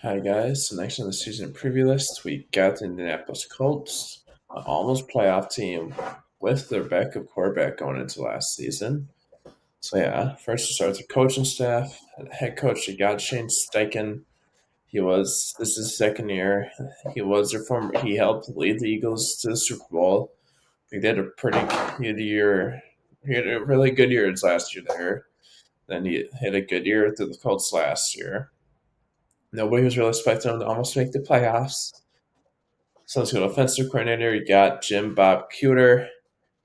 Hi guys, so next on the season preview list, we got the Indianapolis Colts, an almost playoff team with their backup quarterback going into last season. So yeah, first to start with the coaching staff. Head coach, you got Shane Steichen. This is his second year. He helped lead the Eagles to the Super Bowl. He did a pretty good year. He had a really good year his last year there. Then he had a good year through the Colts last year. Nobody was really expecting him to almost make the playoffs. So let's go to offensive coordinator. You got Jim Bob Cooter.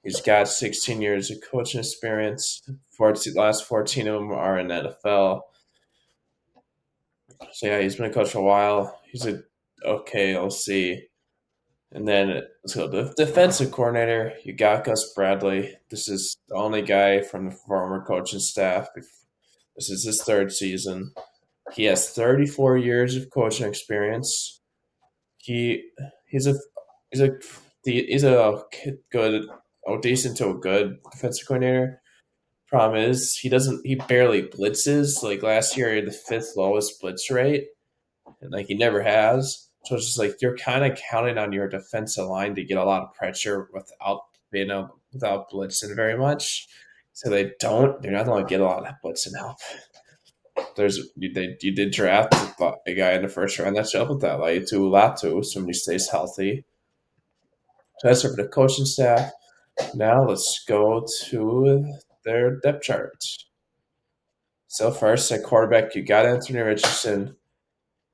He's got 16 years of coaching experience. 14, last 14 of them are in NFL. So yeah, he's been a coach for a while. He's a okay OC. And then let's go to the defensive coordinator. You got Gus Bradley. This is the only guy from the former coaching staff. This is his third season. He has 34 years of coaching experience. He he's a he's a he's a good, decent to a good defensive coordinator. Problem is he barely blitzes. Like last year, he had the fifth lowest blitz rate, and like he never has. So it's just like you're kind of counting on your defensive line to get a lot of pressure without blitzing very much. So they're not going to get a lot of blitzing help. You did draft a guy in the first round that's up with that like to Latu, somebody stays healthy. So that's it for the coaching staff. Now let's go to their depth chart. So first at quarterback, you got Anthony Richardson.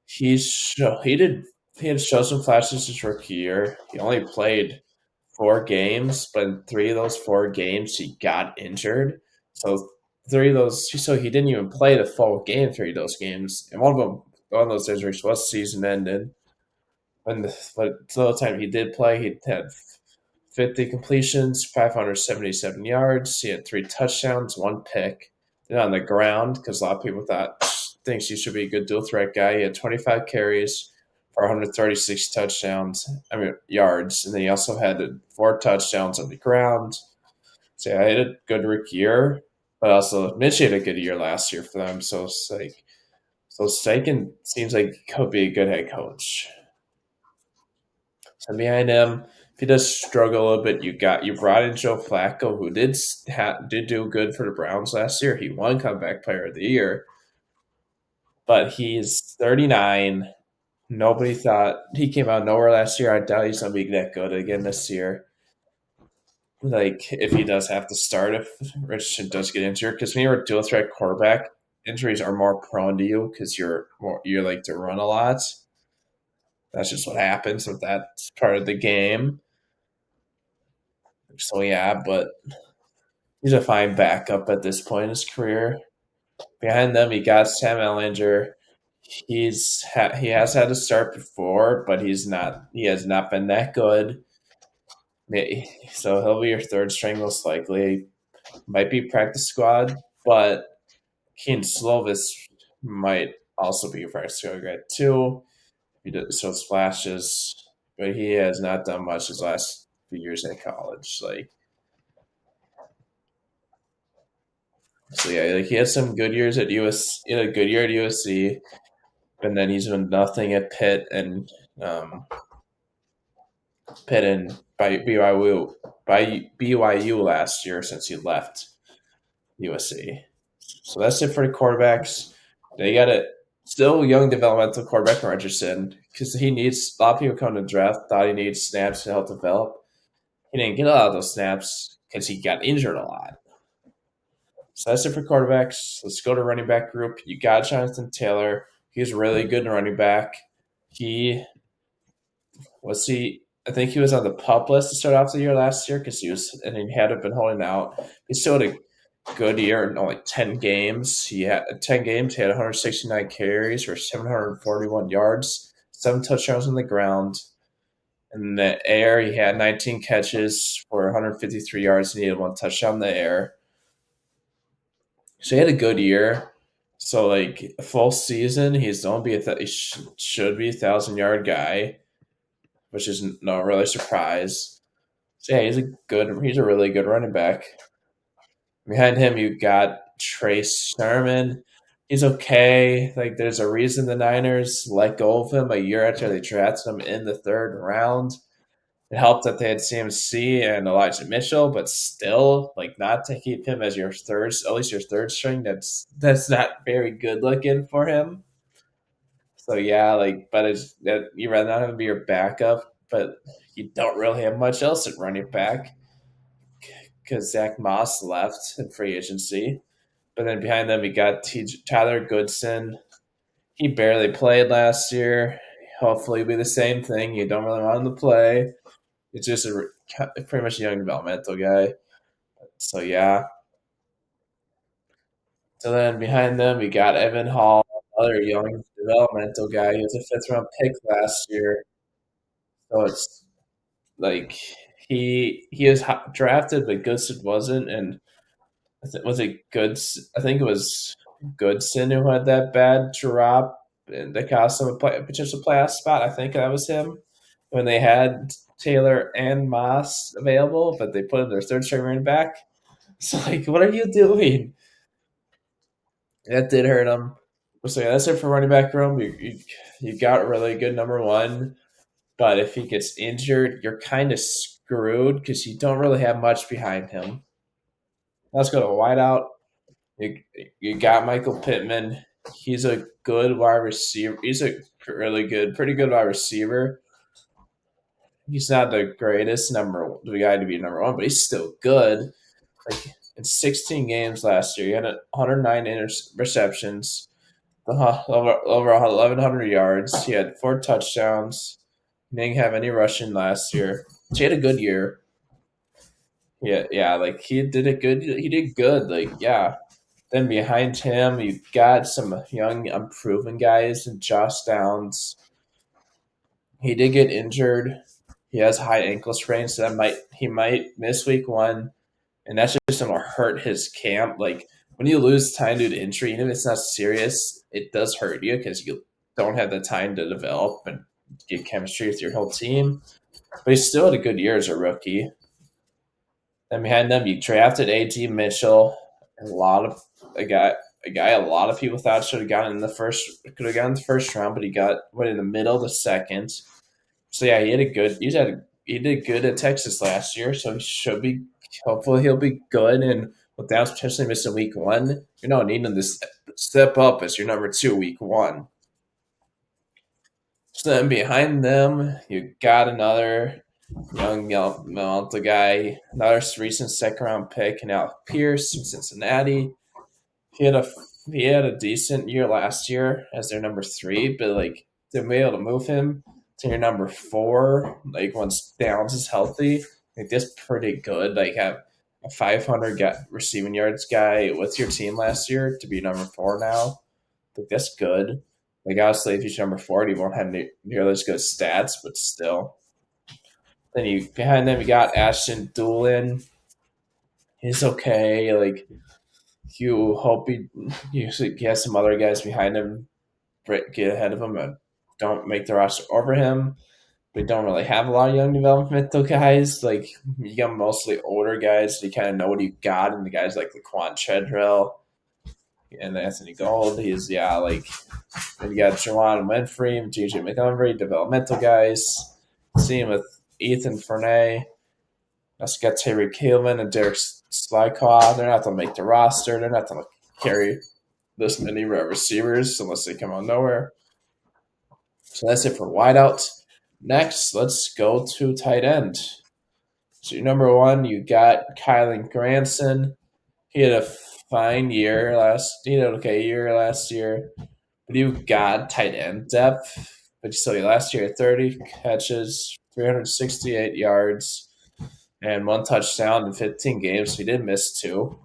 He's show, he had shown some flashes his rookie year. He only played 4 games, but in 3 of those 4 games he got injured. So 3 of those, so he didn't even play the full game. 3 of those games, and one of those injuries was season ended. But the time he did play, he had 50 completions, 577 yards. He had 3 touchdowns, 1 pick. Then on the ground, because a lot of people thinks he should be a good dual threat guy. He had 25 carries for 136 yards, and then he also had 4 touchdowns on the ground. So yeah, I had a good rookie year, but also Mitch had a good year last year for them. So it's like, so Steichen seems like he could be a good head coach. So behind him, if he does struggle a little bit, you brought in Joe Flacco, who did do good for the Browns last year. He won comeback player of the year, but he's 39. Nobody thought he came out of nowhere last year. I doubt he's gonna be that good again this year. Like if he does have to start, if Richardson does get injured, because when you're a dual threat quarterback, injuries are more prone to you because you like to run a lot. That's just what happens with that part of the game. So yeah, but he's a fine backup at this point in his career. Behind them, he got Sam Ellinger. He has had to start before, but he has not been that good. So he'll be your third string most likely. Might be practice squad, but Keen Slovis might also be your practice squad guy too. He does show splashes, but he has not done much his last few years in college. So yeah, like he had some good years at US. He had a good year at USC, and then he's done nothing at um, Pitt and BYU last year since he left USC. So that's it for the quarterbacks. They got a still young developmental quarterback in Richardson because he needs a lot of people come to the draft thought he needs snaps to help develop. He didn't get a lot of those snaps because he got injured a lot. So that's it for quarterbacks. Let's go to running back group. You got Jonathan Taylor. He's really good in running back. He I think he was on the pup list to start off the year last year because he hadn't been holding out. He still had a good year in only 10 games. He had 10 games. He had 169 carries for 741 yards, 7 touchdowns on the ground. In the air, he had 19 catches for 153 yards, and he had 1 touchdown in the air. So he had a good year. So like a full season, should be 1,000 yard guy, which is no really surprise. So yeah, he's a really good running back. Behind him, you got Trey Sermon. He's okay. Like there's a reason the Niners let go of him a year after they drafted him in the third round. It helped that they had CMC and Elijah Mitchell, but still, like not to keep him as your third, at least your third string. That's not very good looking for him. So yeah, like, but it's that you rather not have him be your backup, but you don't really have much else at running back because Zach Moss left in free agency. But then behind them, we got Tyler Goodson. He barely played last year. Hopefully, it'll be the same thing. You don't really want him to play. It's just pretty much a young developmental guy. So yeah. So then behind them, we got Evan Hall, another young developmental guy. He was a fifth round pick last year. So it's like he was drafted, but Goodson wasn't. And was it Goods? I think it was Goodson who had that bad drop and that cost him a potential playoff spot. I think that was him when they had Taylor and Moss available, but they put in their third string running back. So like, what are you doing? That did hurt him. So yeah, that's it for running back room. You got a really good number one, but if he gets injured, you're kind of screwed because you don't really have much behind him. Let's go to wideout. You, you got Michael Pittman. He's a good wide receiver. He's a pretty good wide receiver. He's not the greatest the guy to be number one, but he's still good. Like in 16 games last year, he had 109 receptions, over 1,100 yards. He had 4 touchdowns. He didn't have any rushing last year. So he had a good year. Yeah, yeah, like he did a good. He did good. Like yeah. Then behind him, you got some young, unproven guys. And Josh Downs, he did get injured. He has high ankle sprain, so he might miss week one, and that's just gonna hurt his camp. Like when you lose time due to injury, even if it's not serious, it does hurt you because you don't have the time to develop and get chemistry with your whole team. But he still had a good year as a rookie. Then behind them, you drafted A.G. Mitchell, a lot of a guy a lot of people thought should have gotten in the first could have gotten the first round, but he went in the middle of the second. So yeah, he did good at Texas last year, so he should be hopefully he'll be good. And without potentially missing week one, you're not needing to step up as your number two week one. So then behind them, you got another young Malta guy, another recent second round pick, and Alec Pierce from Cincinnati. He had a he had a decent year last year as their number three, but like to be able to move him to your number four, like once Downs is healthy, like that's pretty good. Like have a 500 receiving yards guy with your team last year to be number four now. Like that's good. Like obviously, if he's number 4, he won't have nearly as good stats, but still. Then you behind them, you got Ashton Doolin. He's okay. Like you hope he has some other guys behind him get ahead of him and don't make the roster over him. We don't really have a lot of young developmental guys. Like you got mostly older guys. So you kind of know what you got, and the guys like Laquan Treadwell and Anthony Gold. He's like and you got Jawan Winfrey and JJ Montgomery, developmental guys. Same with Ethan Fournette. Also got Terry Kaelman and Derek Slykaw. They're not going to make the roster. They're not going to carry this many receivers unless they come out of nowhere. So that's it for wideouts. Next, let's go to tight end. So number one, you got Kylan Granson. He had a fine year he had an okay year last year. But you got tight end depth. But you still last year 30 catches, 368 yards, and 1 touchdown in 15 games. So he did miss 2.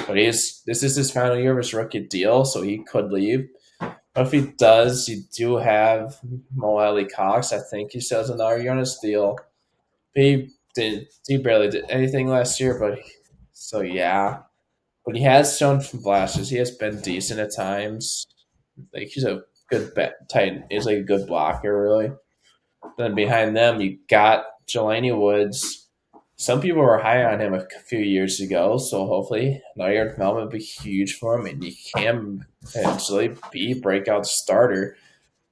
But this is his final year of his rookie deal, so he could leave. But if he does, you do have Mo Alley Cox. I think he still has another year on his deal. But he barely did anything last year, so yeah. But he has shown some flashes. He has been decent at times. Like he's a good tight. He's like a good blocker, really. Then behind them, you got Jelani Woods. Some people were high on him a few years ago, so hopefully another development will be huge for him, and he can potentially be a breakout starter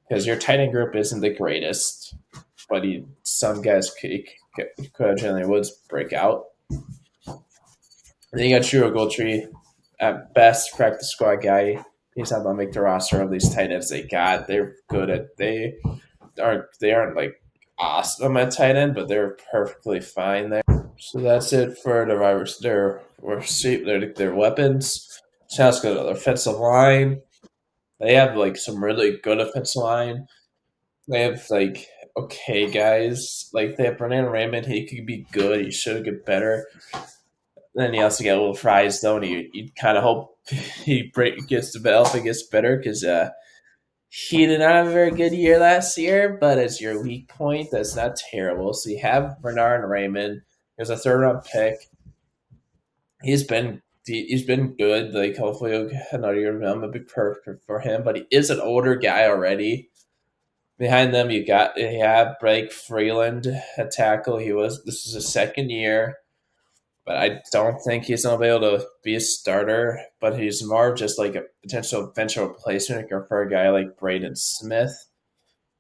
because your tight end group isn't the greatest, but some guys could generally would break out. And then you got Drew Ogletree, at best practice squad guy. He's not gonna make the roster of these tight ends they got. They're good at they aren't like awesome at tight end, but they're perfectly fine there. So that's it for the Rivers. Their weapons. So let's go to the offensive line. They have like some really good offensive line. They have like okay guys. Like they have Brennan Raymond. He could be good. He should get better. Then you also get Will Fries though, and you kind of hope gets developed and gets better because he did not have a very good year last year. But as your weak point, that's not terrible. So you have Bernard Raymond. There's a third round pick. He's been good. Like hopefully he'll get another year of him. It'll be perfect for him. But he is an older guy already. Behind them, you have Blake Freeland at tackle. This is his second year, but I don't think he's gonna be able to be a starter. But he's more just like a potential bench replacement for a guy like Braden Smith,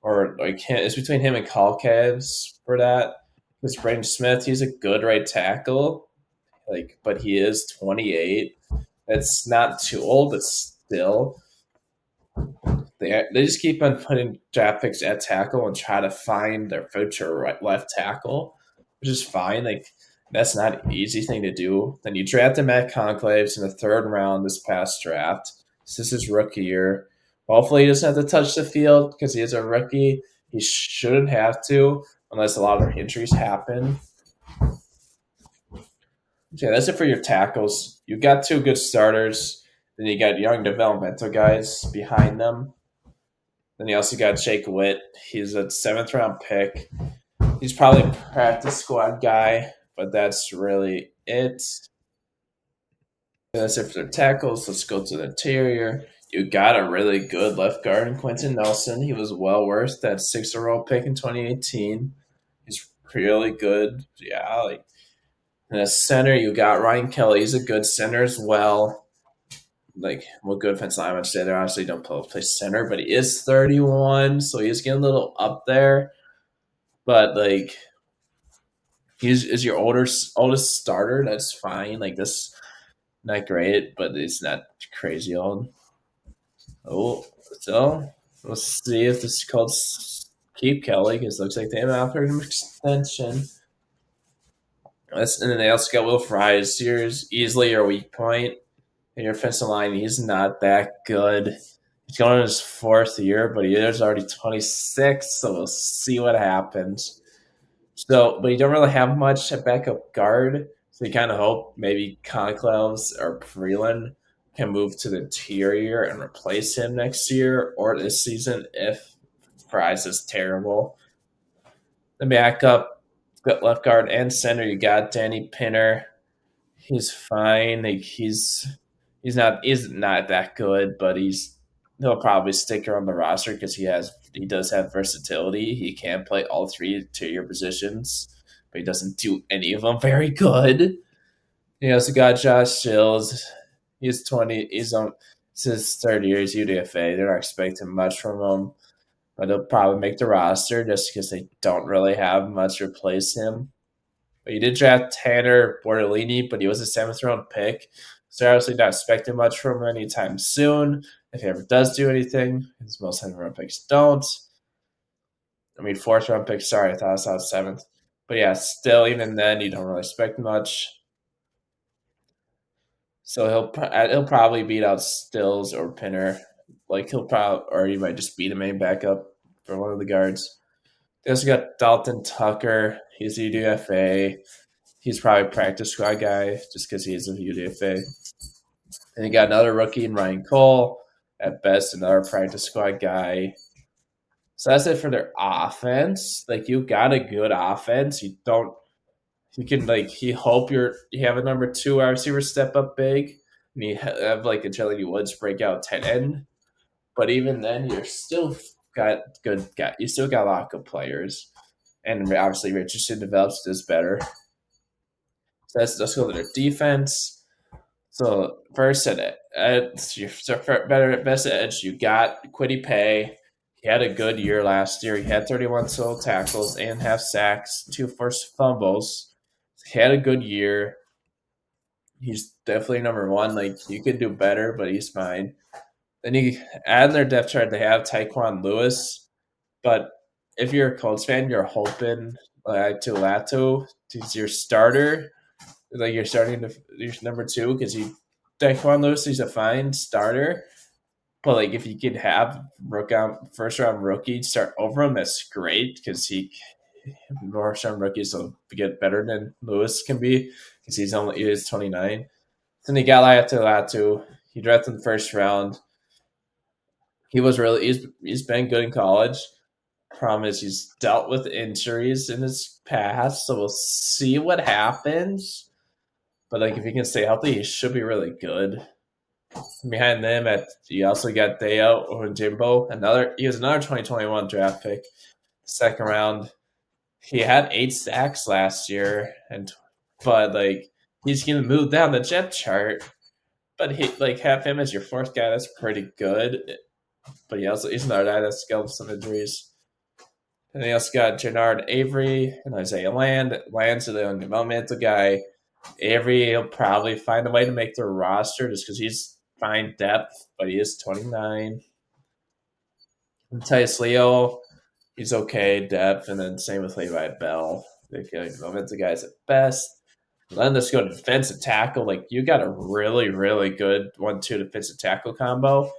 or like it's between him and Calcaves for that. Because Braden Smith, he's a good right tackle, like, but he is 28. It's not too old, but still, they just keep on putting draft picks at tackle and try to find their future left tackle, which is fine. Like that's not an easy thing to do. Then you drafted Matt Conclaves in the third round this past draft. This is his rookie year. Hopefully, he doesn't have to touch the field because he is a rookie. He shouldn't have to unless a lot of injuries happen. Okay, that's it for your tackles. You got two good starters. Then you got young developmental guys behind them. Then you also got Jake Witt. He's a seventh round pick. He's probably a practice squad guy, but that's really it. That's it for the tackles. Let's go to the interior. You got a really good left guard in Quentin Nelson. He was well worth that sixth overall pick in 2018. He's really good. Yeah, like in a center, you got Ryan Kelly. He's a good center as well. Like, well, good offensive lineman say they honestly don't play center, but he is 31, so he's getting a little up there. But like, he's is your oldest starter. That's fine. Like this, not great, but it's not crazy old. Oh, so let's see if this Colts keep Kelly because it looks like they have offered him extension. And then they also got Will Fries. Here's easily your weak point in your offensive line. He's not that good. He's going in his fourth year, but he is already 26, so we'll see what happens. So, but you don't really have much at backup guard, so you kind of hope maybe Conclaves or Freeland can move to the interior and replace him next year or this season if Price is terrible. The backup left guard and center, you got Danny Pinner. He's fine. Like he's not that good, but he'll probably stick around the roster because he does have versatility. He can play all three interior positions, but he doesn't do any of them very good. You also got Josh Sills. He's 20. It's his third year. He's UDFA. They're not expecting much from him, but he'll probably make the roster just because they don't really have much to replace him. But you did draft Tanner Bortolini, but he was a seventh round pick. So obviously not expecting much from him anytime soon. If he ever does do anything, his most seventh round picks don't. I mean, fourth round pick, sorry, I thought I saw seventh. But yeah, still, even then, you don't really expect much. So he'll probably beat out Stills or Pinner. Like he'll probably, or he might just beat a main backup for one of the guards. They also got Dalton Tucker. He's a UDFA. He's probably a practice squad guy just because he is a UDFA. And you got another rookie in Ryan Cole. At best, another practice squad guy. So that's it for their offense. Like you got a good offense. You can like you hope you have a number two wide receiver step up big, and you have like a Jelly Woods breakout 10 end. But even then, you're still got good guy. You still got a lot of good players, and obviously Richardson develops this better. So let's go to their defense. So first at your better best edge, you got Quiddy Pay. He had a good year last year. He had 31 total tackles and half sacks, two forced fumbles. He had a good year. He's definitely number one. Like you could do better, but he's fine. Then you add in their depth chart. They have Taekwon Lewis, but if you're a Colts fan, you're hoping to Lato is your starter. Like you're starting to you're number two because he Taekwon Lewis he's a fine starter. But like if you could have first round rookie start over him, that's great because he more round rookies will get better than Lewis can be because he is 29. Then he got Latu. He drafted in the first round. He's been good in college. Problem is he's dealt with injuries in his past, so we'll see what happens. But like if he can stay healthy, he should be really good. Behind them, you also got Deo or Jimbo. He was another 2021 draft pick, second round. He had 8 sacks last year, but like he's gonna move down the depth chart. But he like have him as your fourth guy. That's pretty good. But he's another guy that's got some injuries. And they also got Jannard Avery and Isaiah Land. Land's a young developmental guy. Avery, he'll probably find a way to make the roster just because he's fine depth, but he is 29. And Tice Leo, he's okay depth, and then same with Levi Bell. They're young developmental guys at best. Then let's go to defensive tackle. Like you got a really, really good 1-2 defensive tackle combo.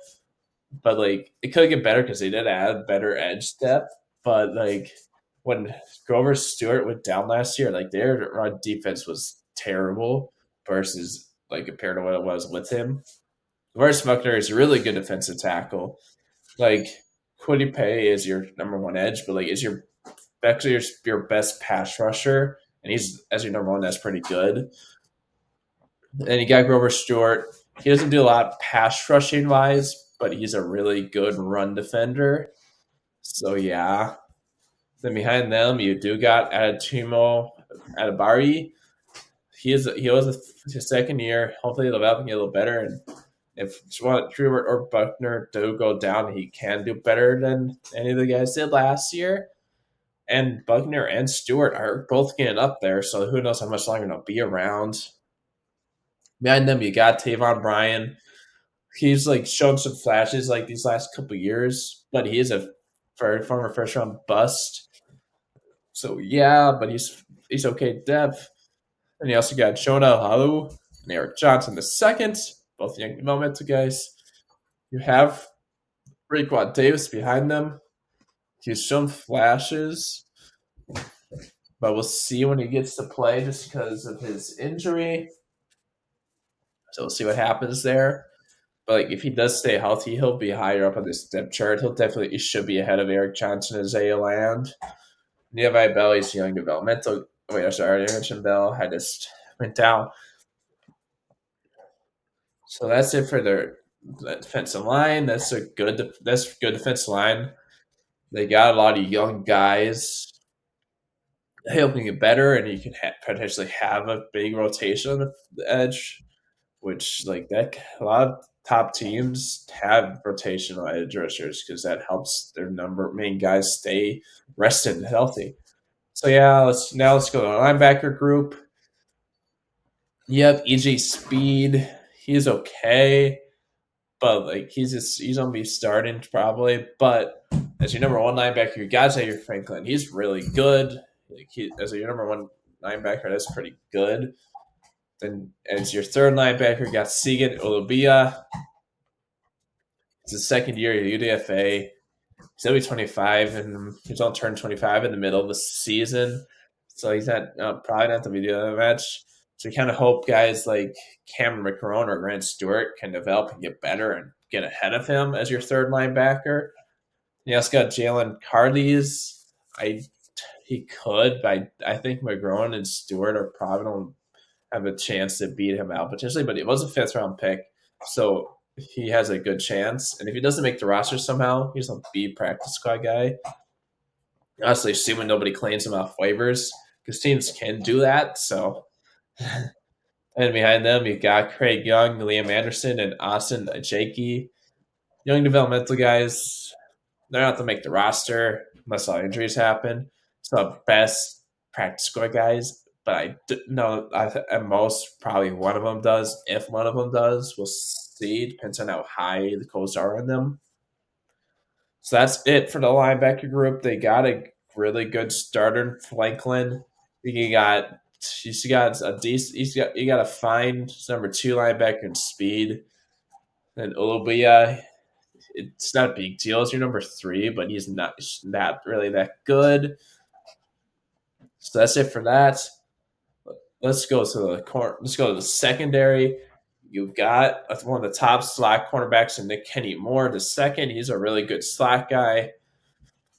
But like it could get better because they did add better edge depth. But like when Grover Stewart went down last year, like their run defense was terrible versus like compared to what it was with him. Lawrence Buckner is a really good defensive tackle. Like Quiddy Pay is your number one edge, but like is your actually your best pass rusher, and he's as your number one. That's pretty good. And you got Grover Stewart. He doesn't do a lot pass rushing wise, but he's a really good run defender. So yeah. Then behind them, you do got Adetimo Adabari. He was his second year. Hopefully, he'll develop and get a little better. And if Drew or Buckner do go down, he can do better than any of the guys did last year. And Buckner and Stewart are both getting up there, so who knows how much longer they'll be around. Behind them, you got Tavon Bryan. He's like shown some flashes like these last couple years, but he is a former first round bust. So yeah, but he's okay depth. And you also got Shona Halu and Eric Johnson the second, both young developmental guys. You have Raekwon Davis behind them. He's shown flashes, but we'll see when he gets to play just because of his injury. So we'll see what happens there. But like if he does stay healthy, he'll be higher up on this depth chart. He should be ahead of Eric Johnson and Isaiah Land. Levi Bell, he's young developmental. Wait, I already mentioned Bell. I just went down. So that's it for their defensive line. That's good defensive line. They got a lot of young guys helping get better, and you can potentially have a big rotation on the edge, which like that a lot of top teams have rotational edge rushers because that helps their main guys stay rested and healthy. So yeah, let's go to the linebacker group. Yep, EJ Speed, he's okay, but like he's gonna be starting probably. But as your number one linebacker, you got Xavier Franklin. He's really good. Like as your number one linebacker, that's pretty good. Then as your third linebacker, you got Segan Olubia. It's his second year at UDFA. He's only 25, and he's on turn 25 in the middle of the season. So he's not probably not the video of the match. So we kind of hope guys like Cameron McCrone or Grant Stewart can develop and get better and get ahead of him as your third linebacker. You also got Jalen Cardies. He could, but I think McGrone and Stewart are probably going to have a chance to beat him out potentially. But it was a fifth round pick, so he has a good chance. And if he doesn't make the roster somehow, he's a B practice squad guy. Honestly, assuming nobody claims him off waivers, because teams can do that. So And behind them, you got Craig Young, Liam Anderson, and Austin Jakey. Young developmental guys. They're not to make the roster unless all injuries happen. So best practice squad guys, but know at most probably one of them does. If one of them does, we'll see. Depends on how high the Colts are on them. So that's it for the linebacker group. They got a really good starter, Franklin. He's got a decent. You got to find number two linebacker in speed. And Olubia, it's not a big deal as your number three, but he's not really that good. So that's it for that. Let's go to the Let's go to the secondary. You've got one of the top slot cornerbacks in Nick Kenny Moore. The second, he's a really good slot guy.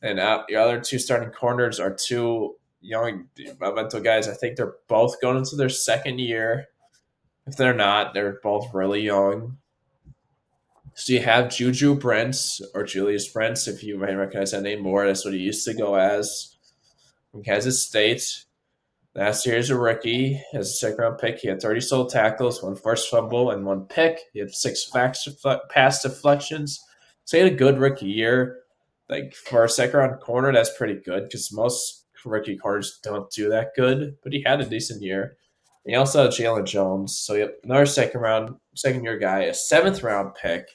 And your other two starting corners are two young developmental guys. I think they're both going into their second year. If they're not, they're both really young. So you have Juju Brents or Julius Brents, if you might recognize that name more. That's what he used to go as from Kansas State. Last year as a rookie, as a second round pick, he had 30 solo tackles, one forced fumble, and one pick. He had six pass deflections. So he had a good rookie year. Like for a second round corner, that's pretty good because most rookie corners don't do that good. But he had a decent year. And he also had Jalen Jones. So he had another second year guy, a seventh round pick.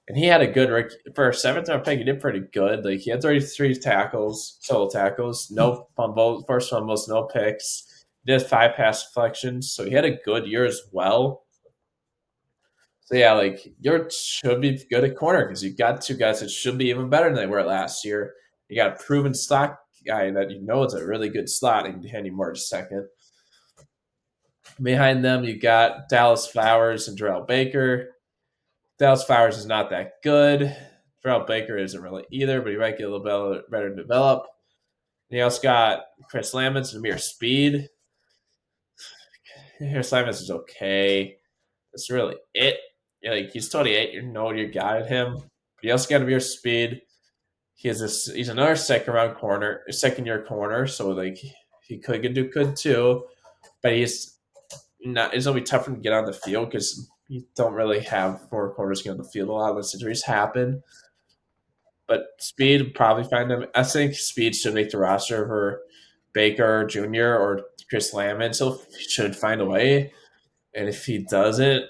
And he had a good rookie for a seventh round pick. He did pretty good. Like he had 33 tackles, solo tackles, no fumbles, forced fumbles, no picks. He did five pass deflections, so he had a good year as well. So yeah, like you should be good at corner because you got two guys that should be even better than they were last year. You got a proven slot guy that you know is a really good slot, and Henry Moore second. Behind them, you got Dallas Flowers and Darrell Baker. Dallas Flowers is not that good. Darrell Baker isn't really either, but he might get a little better to develop. And you also got Chris Lamons and Amir Speed. Chris Lamons is okay. That's really it. Yeah, like he's 28. You know you got him. But you also got Amir Speed. He's another second year corner. So like he could do good too, but he's not. It's gonna be tough for him to get on the field because you don't really have four corners get on the field a lot unless injuries happen. But Speed probably find him. I think Speed should make the roster for Baker Jr. or Chris Lamon. So he should find a way. And if he doesn't,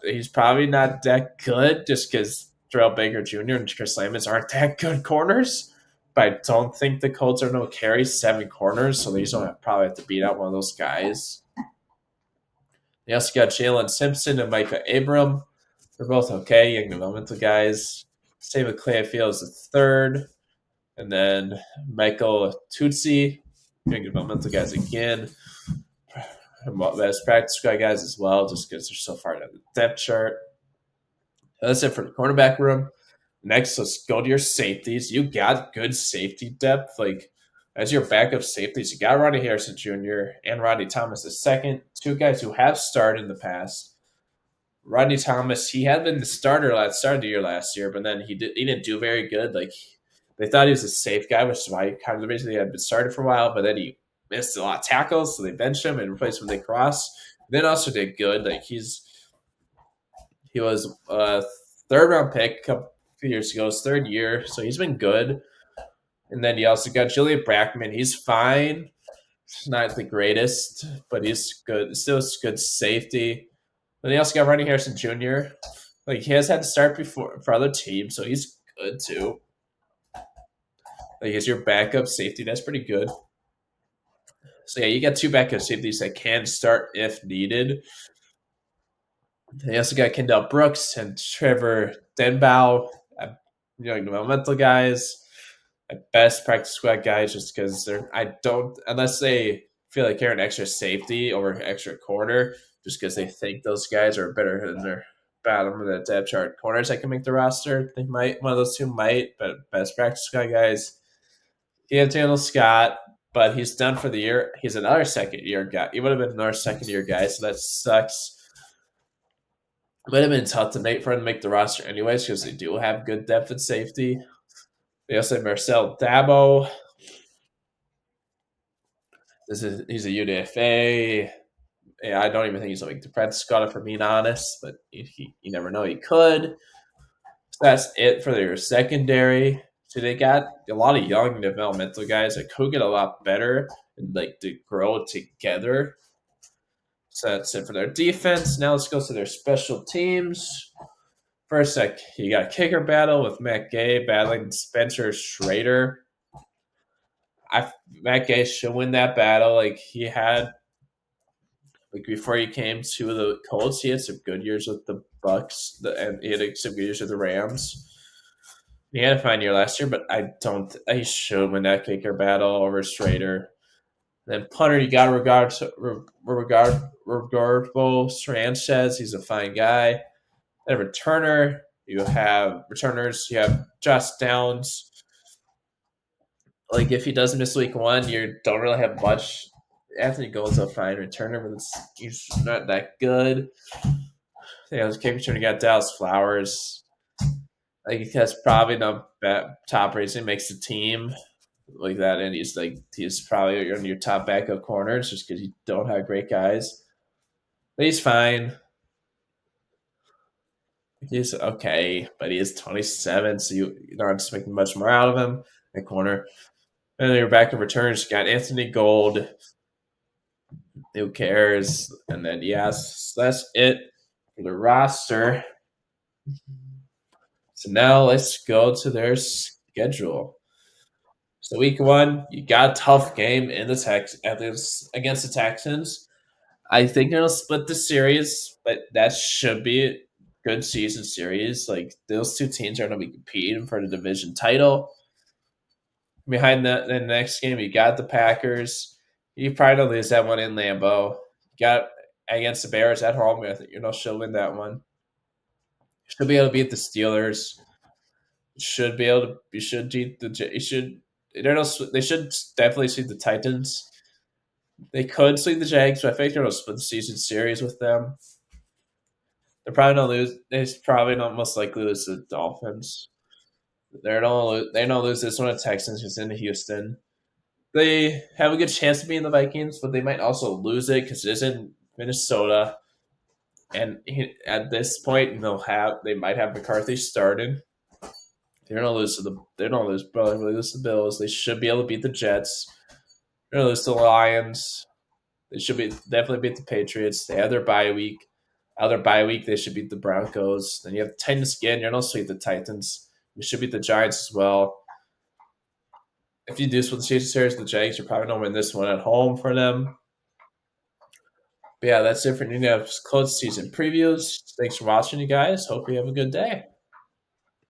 he's probably not that good just because Terrell Baker Jr. and Chris Lamons aren't that good corners. But I don't think the Colts are going to carry seven corners, so they just don't probably have to beat out one of those guys. They also got Jalen Simpson and Micah Abram. They're both okay, young developmental guys. Same with Clay Fields the third. And then Michael Tutsi, young developmental guys again. Best practice squad guys as well, just because they're so far down the depth chart. That's it for the cornerback room. Next, let's go to your safeties. You got good safety depth. Like, as your backup safeties, you got Rodney Harrison Jr. and Rodney Thomas the second, two guys who have started in the past. Rodney Thomas, he had been the starter of the year last year, but then he didn't do very good. Like they thought he was a safe guy, which is why he kind of basically had been started for a while, but then he missed a lot of tackles, so they benched him and replaced him with Nick Cross. Then also did good. Like he was a third round pick a couple years ago, his third year, so he's been good. And then you also got Julian Brackman. He's fine. He's not the greatest, but he's good. Still good safety. Then he also got Rodney Harrison Jr. Like he has had to start before for other teams, so he's good too. Like he's your backup safety. That's pretty good. So yeah, you got two backup safeties that can start if needed. They also got Kendall Brooks and Trevor Denbow, developmental guys, at best practice squad guys, just because unless they feel like they're an extra safety over extra corner, just because they think those guys are better than their bottom of the depth chart corners that can make the roster. They might one of those two might, but best practice squad guys. He had Daniel Scott, but he's done for the year. He's another second year guy. He would have been another second year guy, so that sucks. It might have been tough to make for him to make the roster anyways, because they do have good depth at safety. They also have Marcel Dabo. He's a UDFA. Yeah, I don't even think he's like the Preds got it for being honest, but you never know. He could. So that's it for their secondary. So they got a lot of young developmental guys that could get a lot better and like to grow together. So that's it for their defense. Now let's go to their special teams. First, you got a kicker battle with Matt Gay battling Spencer Schrader. Matt Gay should win that battle. Like he had, like before he came to the Colts, he had some good years with the Bucks, and he had some good years with the Rams. He had a fine year last year, but I don't. He should win that kicker battle over Schrader. Then punter, you got Regardbo Sanchez. He's a fine guy. Then returner, you have returners. You have Josh Downs. Like if he doesn't miss week one, you don't really have much. Anthony Gould's a fine returner, but he's not that good. His kick returner, you got Dallas Flowers. Like he has probably no top rating, makes the team like that, and he's probably on your top backup corners just because you don't have great guys. But he's fine. He's okay, but he is 27, so you're not just making much more out of him at corner. And then your backup returns, you got Anthony Gold. Who cares? And then yes, that's it for the roster. So now let's go to their schedule. So week one, you got a tough game in the against the Texans. I think they'll split the series, but that should be a good season series. Like those two teams are going to be competing for the division title. Behind the next game, you got the Packers. You probably don't lose that one in Lambeau. You got against the Bears at home. I think she'll win that one. Should be able to beat the Steelers. Should be able to. You should beat the. You should. They should definitely see the Titans. They could sweep the Jags, but I think they're going to split the season series with them. They're probably not lose. They probably not most likely lose to the Dolphins. They don't lose this one to Texans because in Houston. They have a good chance of being the Vikings, but they might also lose it because it is in Minnesota. And at this point, they might have McCarthy started. They're gonna lose to the. They don't lose, probably lose to the Bills. They should be able to beat the Jets. They're gonna lose to the Lions. They should definitely beat the Patriots. They have their bye week. Other bye week, they should beat the Broncos. Then you have the Titans again. You're gonna sweep the Titans. You should beat the Giants as well. If you do split the season series, the Jags are probably gonna win this one at home for them. But yeah, that's it for New Colts season previews. Thanks for watching, you guys. Hope you have a good day.